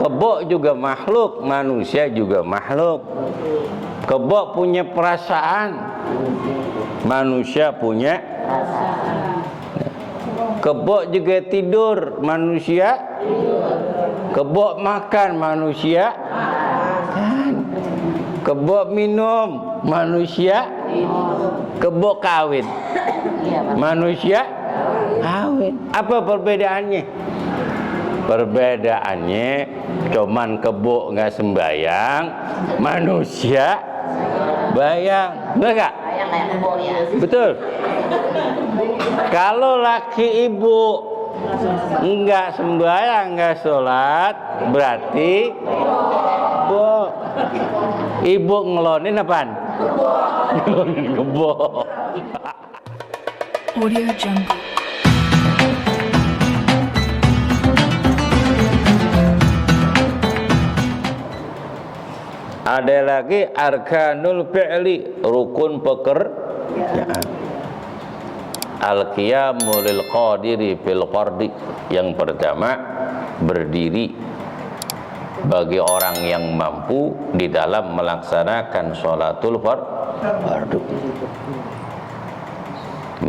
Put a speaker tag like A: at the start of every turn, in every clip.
A: Kebo juga makhluk, manusia juga makhluk. Kebo punya perasaan, manusia punya. Kebo juga tidur, manusia. Kebo makan, manusia. Kebo minum, manusia. Kebo kawin, manusia kawin. Apa perbedaannya? Perbedaannya cuman kebo nggak sembayang, manusia bayang, benar nggak? Betul. Kalau laki ibu nggak sembayang, nggak sholat, berarti kebo. Ibu ngelonin apaan? Ngelonin kebo.
B: Audio Jungle.
A: Ada lagi arkanul fi'li, rukun pekerjaan. Al-qiyamu lil qadiri fil fardi. Yang pertama, berdiri bagi orang yang mampu di dalam melaksanakan sholatul fardu.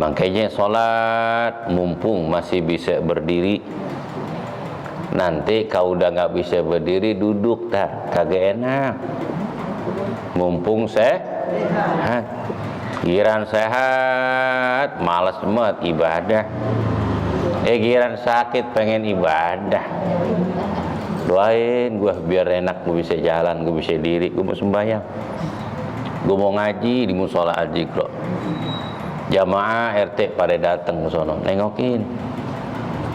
A: Makanya sholat mumpung masih bisa berdiri. Nanti kau udah nggak bisa berdiri, duduk tak, kagak enak. Mumpung sehat, giran sehat, malas banget ibadah. Giran sakit pengen ibadah. Doain gue biar enak, gue bisa jalan, gue bisa diri, gue mau sembahyang, gue mau ngaji di musola Al-Jikro. Jamaah RT pada datang ke sono, nengokin,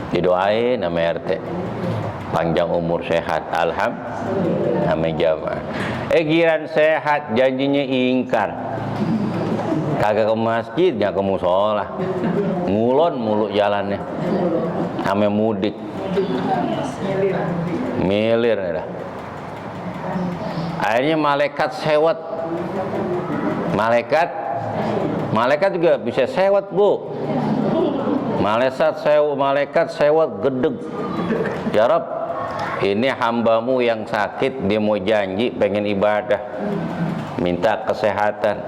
A: didoain sama RT. Panjang umur sehat, alhamdulillah, sama jamaah. Giran sehat, janjinya ingkar. Kagak ke masjid, nggak ke musola. Ngulon mulu jalannya. Sama mudik. Milir dah. Akhirnya malaikat sewot. Malaikat juga bisa sewot, Bu. Malaikat sewot gedeg. Ya Rabb, ini hambamu yang sakit, dia mau janji pengen ibadah, minta kesehatan.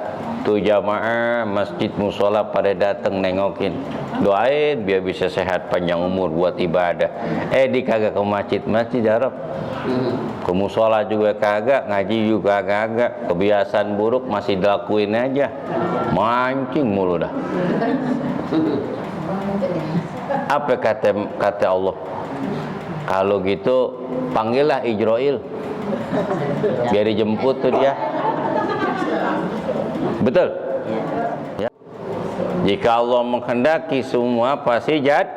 A: Tuh jamaah masjid musola pada datang nengokin, doain biar bisa sehat panjang umur buat ibadah. Di kagak ke masjid ya Rabb. Ke musola juga kagak, ngaji juga kagak. Kebiasaan buruk masih dilakuin aja, mancing mulu dah. Apa kata Allah? Kalau gitu panggillah Ijroil, biar dijemput tuh dia. Betul? Ya. Jika Allah menghendaki semua pasti jadi.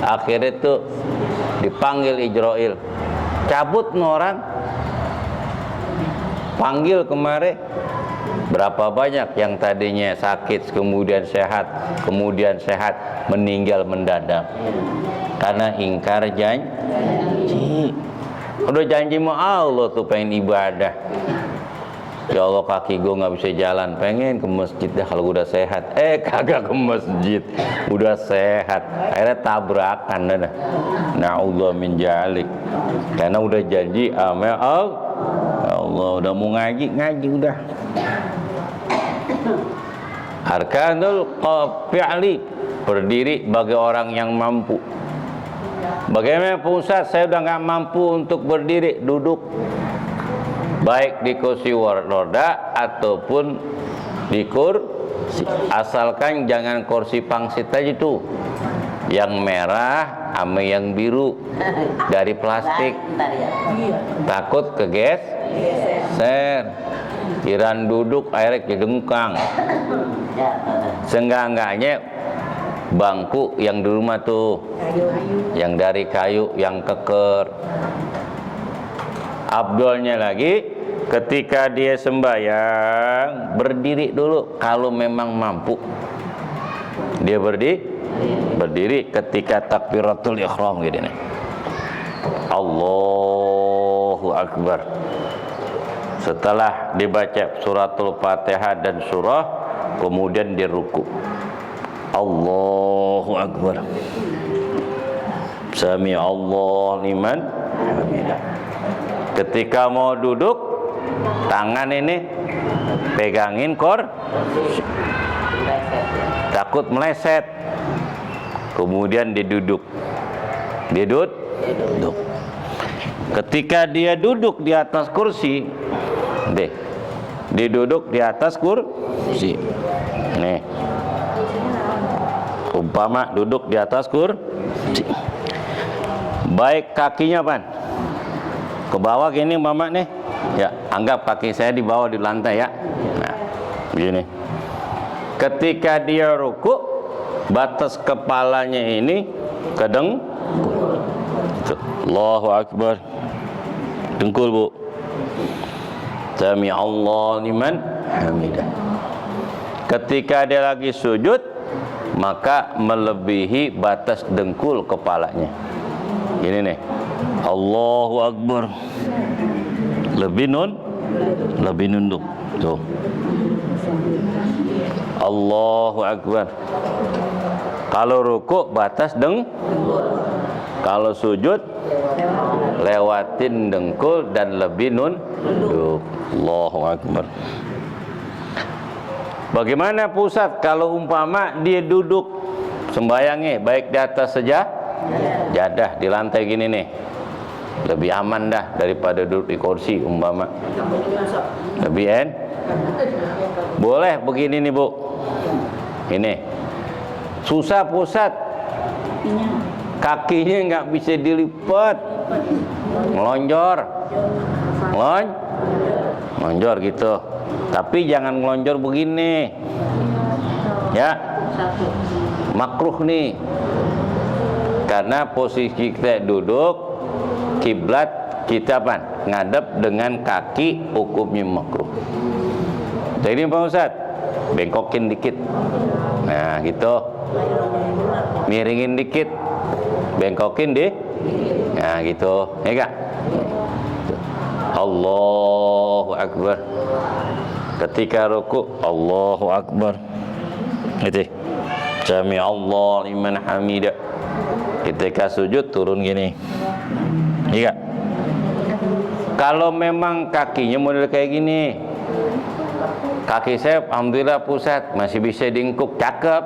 A: Akhirnya tuh dipanggil Ijroil, cabut orang, panggil kemari. Berapa banyak yang tadinya sakit kemudian sehat meninggal mendadak karena ingkar janji. Udah janji sama Allah tuh pengen ibadah. Ya Allah, kaki gue nggak bisa jalan, pengen ke masjid dah kalau udah sehat. Kagak ke masjid, udah sehat, akhirnya tabrakan dah. Na'udzubillah min dzalik. Karena udah janji sama Allah, udah mau ngaji udah. Arkanul fi'li, berdiri bagi orang yang mampu. Bagaimana Pak Ustaz, saya udah nggak mampu untuk berdiri, duduk. Baik di kursi roda ataupun di kursi, asalkan jangan kursi pangsit aja tuh, yang merah sama yang biru dari plastik, takut kegeser. Kiran duduk akhirnya kedengkang. Seenggak-enggaknya bangku yang di rumah tuh, yang dari kayu, yang keker. Abdulnya lagi, ketika dia sembahyang berdiri dulu kalau memang mampu. Dia berdiri ketika takbiratul ihram gitu nih. Allahu Akbar. Setelah dibaca suratul Fatihah dan surah, kemudian dia ruku. Allahu Akbar. Sami Allah liman hamidah. Ketika mau duduk, tangan ini pegangin takut meleset. Kemudian diduduk. Duduk. Ketika dia duduk di atas kursi, diduduk di atas kursi. Nih. Umpama duduk di atas kursi. Baik kakinya pan ke bawah gini umpama nih. Ya, anggap kaki saya di bawah di lantai ya. Nah, begini. Ketika dia ruku, batas kepalanya ini kedeng. Allahu Akbar. Dengkul bu. Sami Allah liman hamidah. Ketika dia lagi sujud, maka melebihi batas dengkul kepalanya. Ini nih. Allahu Akbar. Lebih nunduk. Tuh. Allahu Akbar. Kalau ruku batas kalau sujud lewatin dengkul dan lebih nunduk. Allahu Akbar. Bagaimana pusat kalau umpama dia duduk sembayangnya baik di atas jadah di lantai gini nih, lebih aman dah daripada duduk di kursi umpama. Lebih boleh begini nih bu. Ini susah pusat, kakinya nggak bisa dilipat, melonjor gitu. Tapi jangan melonjor begini, ya makruh nih. Karena posisi kita duduk, kiblat kita ngadep dengan kaki, hukumnya makruh. Jadi Pak Ustaz, bengkokin dikit. Nah, gitu. Miringin dikit. Bengkokin deh. Nah, gitu. Ya enggak? Allahu Akbar. Ketika ruku, Allahu Akbar. Gitu. Sami Allah liman hamidah. Ketika sujud turun gini. Iya. Kalau memang kakinya model kayak gini, kaki saya alhamdulillah pusat masih bisa diingkuk, cakep.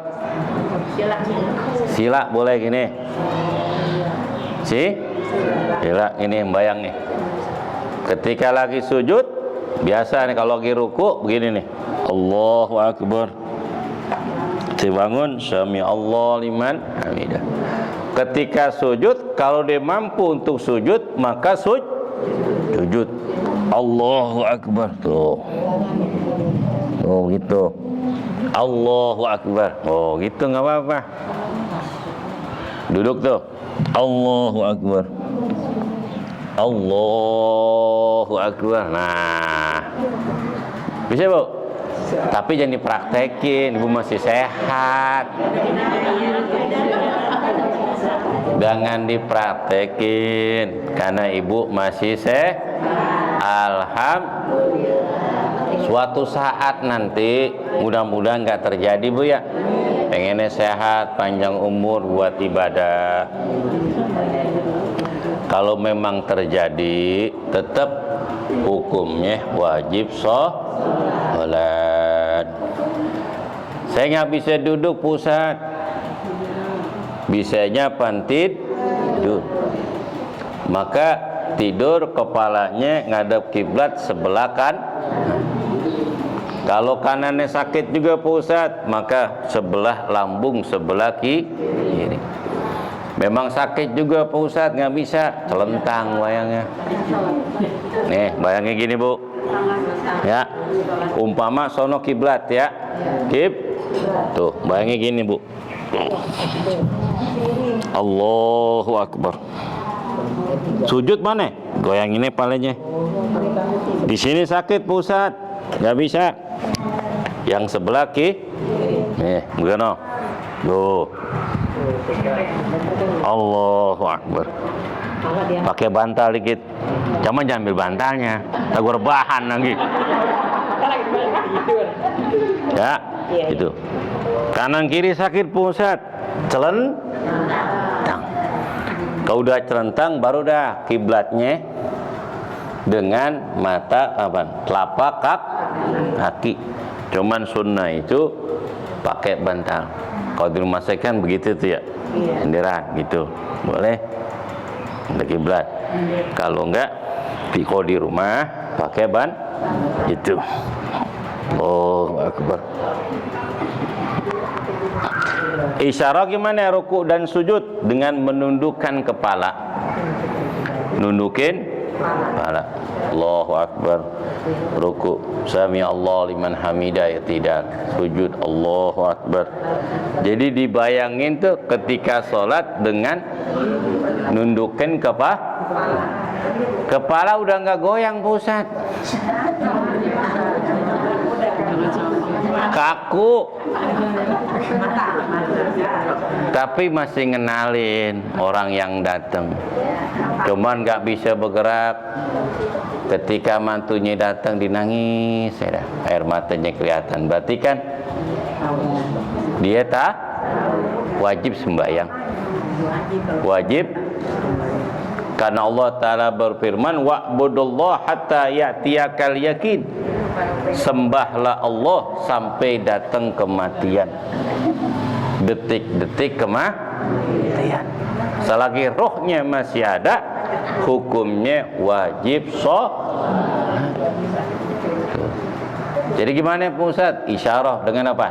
A: Sila boleh gini. Sila ini bayang nih. Ketika lagi sujud, biasa nih kalau lagi ruku begini nih. Allahu Akbar. Dibangun sami Allah liman hamidah. Ketika sujud, kalau dia mampu untuk sujud, maka sujud. Allahu Akbar. Tuh. Oh gitu. Allahu Akbar. Oh gitu nggak apa-apa. Duduk tuh. Allahu Akbar. Allahu Akbar. Nah, bisa bu? Tapi jangan dipraktekin, ibu masih sehat. Jangan dipraktekin, karena ibu masih sehat. Alhamdulillah. Suatu saat nanti, mudah-mudahan nggak terjadi bu ya. Pengennya sehat, panjang umur buat ibadah. Kalau memang terjadi, tetap hukumnya wajib sholat. Saya nggak bisa duduk pusat, bisanya tidur. Maka tidur kepalanya ngadep kiblat sebelah kan. Kalau kanannya sakit juga pusat, maka sebelah lambung sebelah kiri. Memang sakit juga Pak Ustadz, nggak bisa celentang bayangnya. Nih bayangnya gini bu, ya umpama sono kiblat ya, tuh bayangnya gini bu. Allahu Akbar. Sujud mana? Goyang ini palanya. Di sini sakit Pak Ustadz, nggak bisa. Yang sebelah nih begini. Tuh. Allahu Akbar. Pakai bantal dikit. Jangan ambil bantalnya. Tahu rebahan lagi. Ya, itu. Kanan kiri sakit pusat. Celentang. Kalau udah celentang baru dah kiblatnya dengan mata apa? Telapak kaki. Cuman sunnah itu pakai bantal. Kalau di rumah saya kan begitu tuh ya. Senderan gitu. Boleh. Untuk kiblat. Kalau enggak, kalau di rumah pakai itu. Oh, akbar. Isyarat gimana ruku dan sujud? Dengan menundukkan kepala. Nundukin kepala. Allahu akbar. Ruku. Sami Allah liman hamidah, tidak. Sujud. Allahu akbar. Jadi dibayangin tuh ketika sholat dengan nundukin kepala. Kepala udah nggak goyang, Pak Ustaz. Kaku. Tapi masih ngenalin orang yang datang. Cuman nggak bisa bergerak. Ketika mantunya datang dinangis, air matanya kelihatan. Berarti kan dia tak wajib sembahyang. Wajib. Karena Allah Ta'ala berfirman, wa'budullah hatta ya'tiyakal yakin. Sembahlah Allah sampai datang kematian. Detik-detik kematian. Selagi rohnya masih ada, hukumnya wajib Jadi gimana Pak Ustaz? Isyarah dengan apa?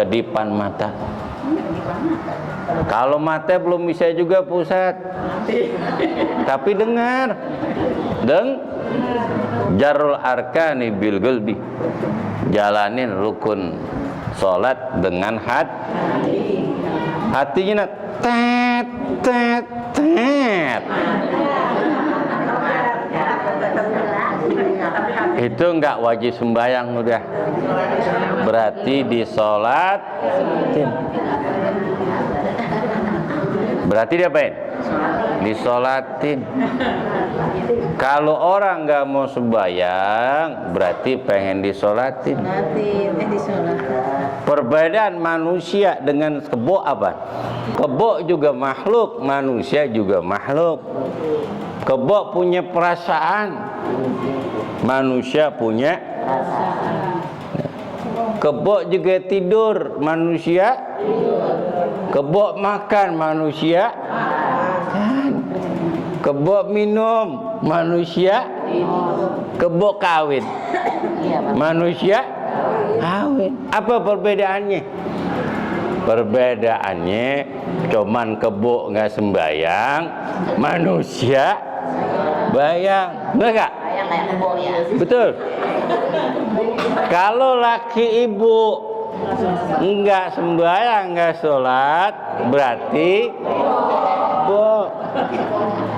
A: Kedipan mata. Kalau mata belum bisa juga Pak Ustaz. Tapi dengar. Jarul arkani bil qalbi. Jalanin rukun salat dengan hatinya tet tet tet. Itu enggak wajib sembahyang udah. Berarti disolatin. Berarti diapain? Disolatin. Kalau orang nggak mau sembahyang, berarti pengen disolatin. Perbedaan manusia dengan kebo apa? Kebo juga makhluk, manusia juga makhluk. Kebo punya perasaan, manusia punya. Kebo juga tidur, manusia. Kebo makan, manusia. Kebo minum, manusia. Kebo kawin, manusia kawin. Apa perbedaannya? Perbedaannya cuman kebo nggak sembayang, manusia bayang, betul nggak? Betul. Kalau laki ibu enggak sembahyang, enggak sholat, berarti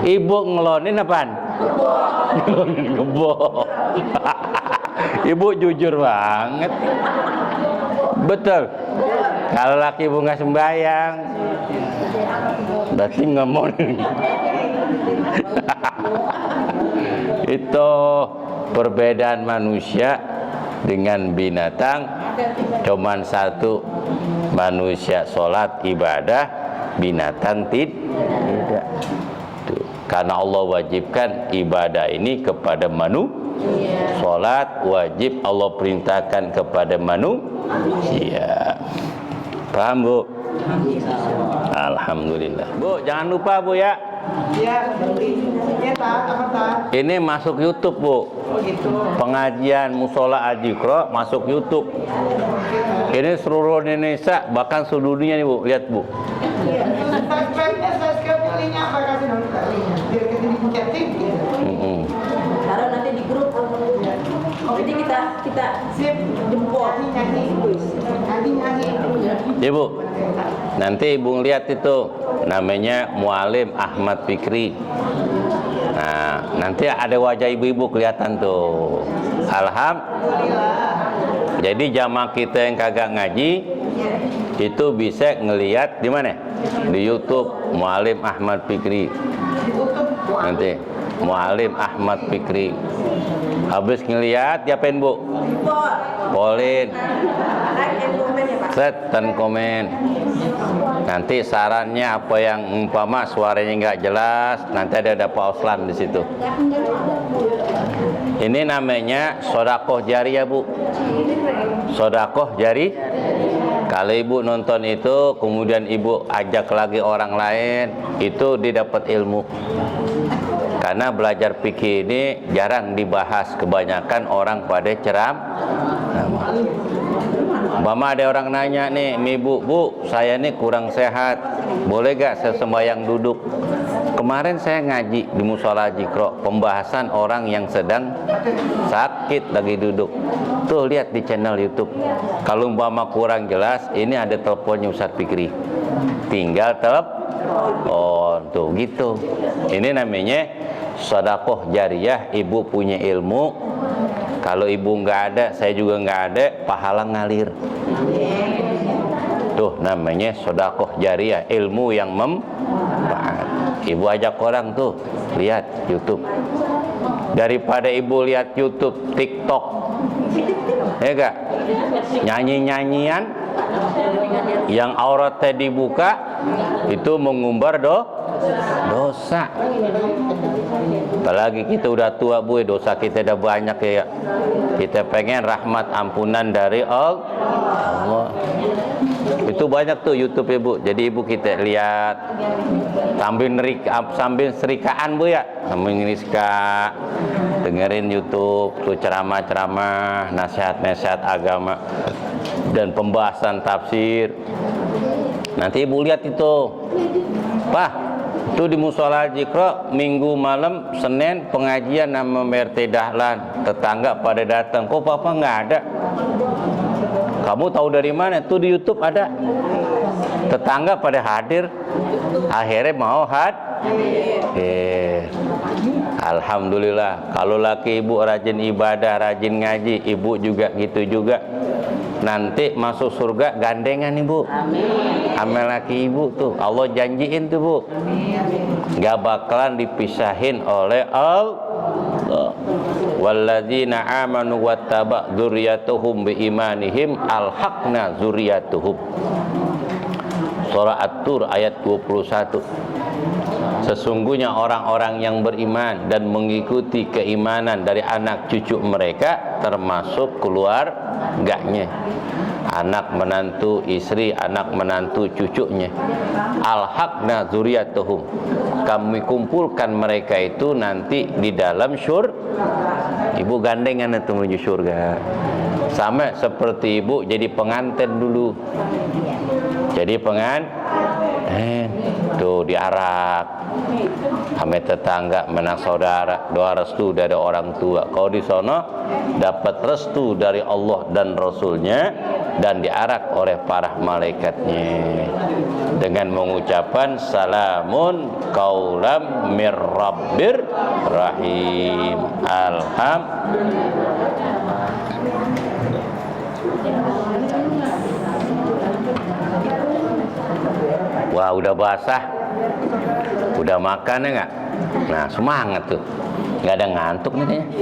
A: ibu ngelonin apaan? Ngelonin kebo. Ibu jujur banget. Betul. Kalau laki ibu nggak sembahyang, berarti ngomongin. Itu perbedaan manusia dengan binatang. Cuman satu, manusia sholat ibadah, binatang tidak. Tuh. Karena Allah wajibkan ibadah ini kepada manusia. Sholat wajib Allah perintahkan kepada manusia. Paham Bu? Alhamdulillah. Bu, jangan lupa Bu ya. Ini masuk YouTube Bu. Pengajian Musola Adikro masuk YouTube. Ini seluruh Indonesia, bahkan seluruh dunia nih Bu. Lihat Bu.
B: Karena nanti di grup, jadi kita jempol.
A: Ibu, nanti Ibu lihat itu namanya Mualim Ahmad Fikri. Nah, nanti ada wajah ibu-ibu kelihatan tuh. Alhamdulillah. Jadi jamaah kita yang kagak ngaji itu bisa ngelihat di mana? Di YouTube Mualim Ahmad Fikri. Nanti Mualim Ahmad Fikri. Habis ngelihat diapain Bu? Polin. set dan komen. Nanti sarannya apa yang umpama suaranya nggak jelas, nanti ada Pak Oslan di situ. Ini namanya sodakoh jariah, Bu. Sodakoh jari. Kalau ibu nonton itu, kemudian ibu ajak lagi orang lain, itu didapat ilmu. Karena belajar fikih ini jarang dibahas, kebanyakan orang pada ceramah. Mama ada orang nanya nih, ibu, Bu, saya nih kurang sehat, boleh gak saya sembahyang duduk? Kemarin saya ngaji di Musola Jikro, pembahasan orang yang sedang sakit lagi duduk. Tuh lihat di channel YouTube. Kalau umpama kurang jelas, ini ada teleponnya Ustadz Fikri. Tinggal telepon, tuh gitu. Ini namanya sedekah jariah. Ibu punya ilmu. Kalau ibu nggak ada, saya juga nggak ada, pahala ngalir. Tuh namanya sedekah jariah, ilmu yang manfaat. Ibu ajak orang tuh lihat YouTube. Daripada ibu lihat YouTube, TikTok, ya gak? Nyanyi-nyanyian yang auratnya dibuka, itu mengumbar dosa. Apalagi kita udah tua, Bu, dosa kita udah banyak ya. Kita pengen rahmat ampunan dari Allah. Itu banyak tuh YouTube ya, Bu. Jadi ibu kita lihat sambil serikaan, Bu ya. Sambil ngerika, dengerin YouTube tuh ceramah-ceramah, nasihat-nasihat agama dan pembahasan tafsir. Nanti ibu lihat itu, Pak, itu di Musola Jikro minggu malam Senin pengajian nama MRT Dahlan. Tetangga pada datang, kok papa nggak ada? Kamu tahu dari mana? Tuh di YouTube ada. Tetangga pada hadir, akhirnya mau Alhamdulillah. Kalau laki ibu rajin ibadah, rajin ngaji, ibu juga gitu juga. Nanti masuk surga gandengan ibu. Amin. Laki ibu tuh Allah janjiin tuh, Bu. Gak bakalan dipisahin oleh Allah. Walladzina amanu wattaba dzurriyyatuhum biimanihim alhaqna dzurriyyatuhum. Surah At-Tur ayat 21. Sesungguhnya orang-orang yang beriman dan mengikuti keimanan dari anak cucu mereka, termasuk keluarganya, anak menantu istri, anak menantu cucunya. Alhaqna dzurriyyatuhum, kami kumpulkan mereka itu nanti di dalam surga. Ibu gandengan itu menuju surga. Sama seperti ibu jadi pengantin dulu. Jadi pengantin tuh diarak ame tetangga, menang saudara, doa restu dari orang tua. Kalau di sono dapat restu dari Allah dan Rasulnya dan diarak oleh para malaikatnya dengan mengucapkan salamun qaulam mir rabbir rahim. Wah, udah basah, udah makan ya nggak? Nah, semangat tuh, nggak ada ngantuk nih kayaknya.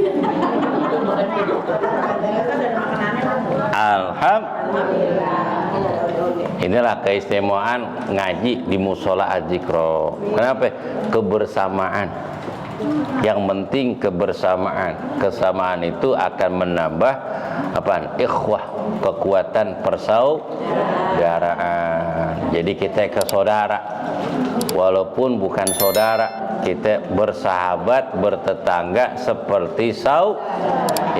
A: Alhamdulillah. Inilah keistimewaan ngaji di Musola Al-Jikro. Kenapa? Kebersamaan. Yang penting kebersamaan. Kesamaan itu akan menambah apa? Ikhwah, kekuatan persaudaraan. Jadi kita ke saudara, walaupun bukan saudara, kita bersahabat, bertetangga seperti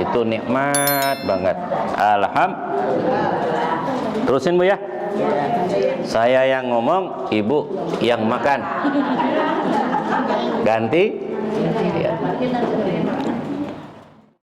A: itu nikmat banget. Alhamdulillah. Terusin, Bu ya. Saya yang ngomong, ibu yang makan. Ganti.